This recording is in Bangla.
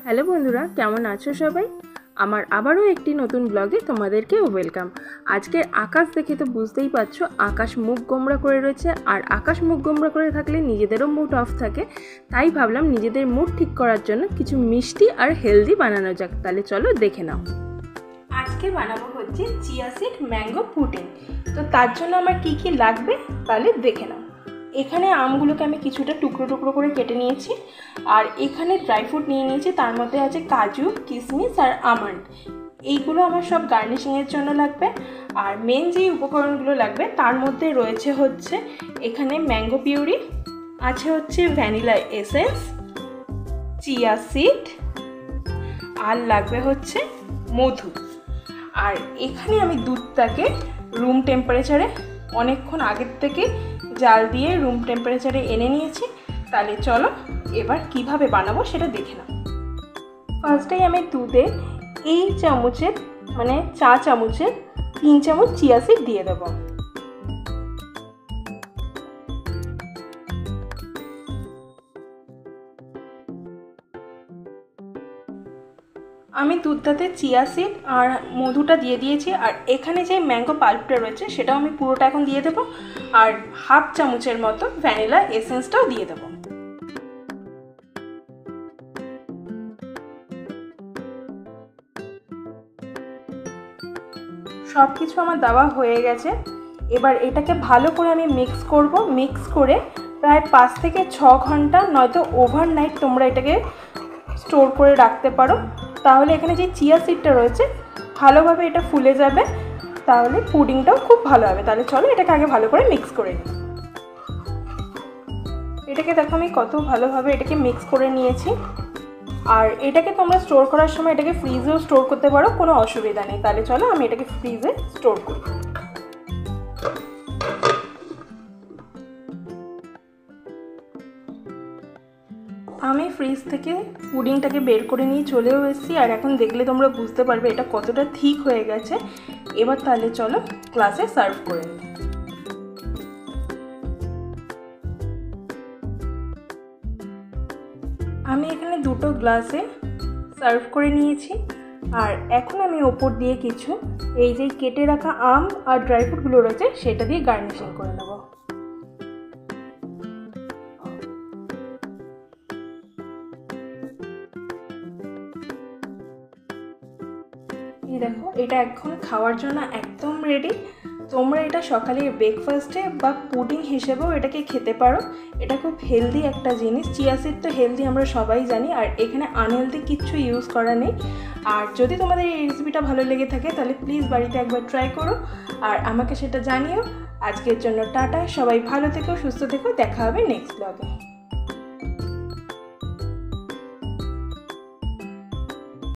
হ্যালো বন্ধুরা, কেমন আছো সবাই? আমার আবারও একটি নতুন ব্লগে তোমাদেরকে ওয়েলকাম। আজকের আকাশ দেখে তো বুঝতেই পারছো, আকাশ মুখ গোমড়া করে রয়েছে। আর আকাশ মুখ গোমড়া করে থাকলে নিজেদেরও মুড অফ থাকে। তাই ভাবলাম নিজেদের মুড ঠিক করার জন্য কিছু মিষ্টি আর হেলদি বানানো যাক। তাহলে চলো দেখে নাও। আজকে বানাবো হচ্ছে চিয়া সিড ম্যাঙ্গো পুডিং। তো তার জন্য আমার কি কি লাগবে তাহলে দেখে নাও। এখানে আমগুলোকে আমি কিছুটা টুকরো টুকরো করে কেটে নিয়েছি। আর এখানে ড্রাই ফ্রুট নিয়ে নিয়েছি, তার মধ্যে আছে কাজু, কিশমিশ আর আমন্ড। এইগুলো আমার সব গার্নিশিংয়ের জন্য লাগবে। আর মেন যে উপকরণগুলো লাগবে তার মধ্যে রয়েছে হচ্ছে এখানে ম্যাঙ্গো পিউরি, আছে হচ্ছে ভ্যানিলা এসেন্স, চিয়া সিড, আর লাগবে হচ্ছে মধু। আর এখানে আমি দুধটাকে রুম টেম্পারেচারে অনেকক্ষণ আগের থেকে জাল দিয়ে রুম টেম্পারেচারে এনে নিয়েছি। তাহলে চলো এবার কিভাবে বানাবো সেটা দেখে নাও। ফার্স্টেই আমি দুধে এই চামচের মানে চা চামচের 3 চামচ চিয়া সিড দিয়ে দেবো। আমি দুধটাতে চিয়া সিড আর মধুটা দিয়ে দিয়েছি। আর এখানে যে ম্যাঙ্গো পাল্পটা রয়েছে সেটাও আমি পুরোটা এখন দিয়ে দেবো। আর হাফ চামচের মতো ভ্যানিলা এসেন্সটাও দিয়ে দেবো। সব কিছু আমার দেওয়া হয়ে গেছে। এবার এটাকে ভালো করে আমি মিক্স করব। মিক্স করে প্রায় 5 থেকে 6 ঘন্টা নয়তো ওভারনাইট তোমরা এটাকে স্টোর করে রাখতে পারো। তাহলে এখানে যে চিয়া সিডটা রয়েছে ভালোভাবে এটা ফুলে যাবে, তাহলে পুডিংটাও খুব ভালো হবে। তাহলে চলো এটাকে আগে ভালো করে মিক্স করে নিই। এটাকে দেখো আমি কত ভালোভাবে এটাকে মিক্স করে নিয়েছি। আর এটাকে তোমরা স্টোর করার সময় এটাকে ফ্রিজেও স্টোর করতে পারো, কোনো অসুবিধা নেই। তাহলে চলো আমি এটাকে ফ্রিজে স্টোর করি। আমি ফ্রিজ থেকে পুডিংটাকে বের করে নিয়ে চলেও এসেছি। আর এখন দেখলে তোমরা বুঝতে পারবে এটা কতটা ঠিক হয়ে গেছে। এবার তাহলে চলো গ্লাসে সার্ভ করে নিই। আমি এখানে দুটো গ্লাসে সার্ভ করে নিয়েছি। আর এখন আমি ওপর দিয়ে কিছু এই যে কেটে রাখা আম আর ড্রাই ফ্রুটগুলো রয়েছে সেটা দিয়ে গার্নিশিং করে নেব। এই দেখো, এটা এখন খাওয়ার জন্য একদম রেডি। তোমরা এটা সকালে ব্রেকফাস্টে বা পুডিং হিসেবেও এটাকে খেতে পারো। এটা খুব হেলদি একটা জিনিস। চিয়া সিড তো হেলদি আমরা সবাই জানি, আর এখানে আনহেলদি কিচ্ছু ইউজ করা নেই। আর যদি তোমাদের এই রেসিপিটা ভালো লেগে থাকে তাহলে প্লিজ বাড়িতে একবার ট্রাই করো আর আমাকে সেটা জানিও। আজকের জন্য টাটা, সবাই ভালো থেকো, সুস্থ থেকো, দেখা হবে নেক্সট ব্লগে।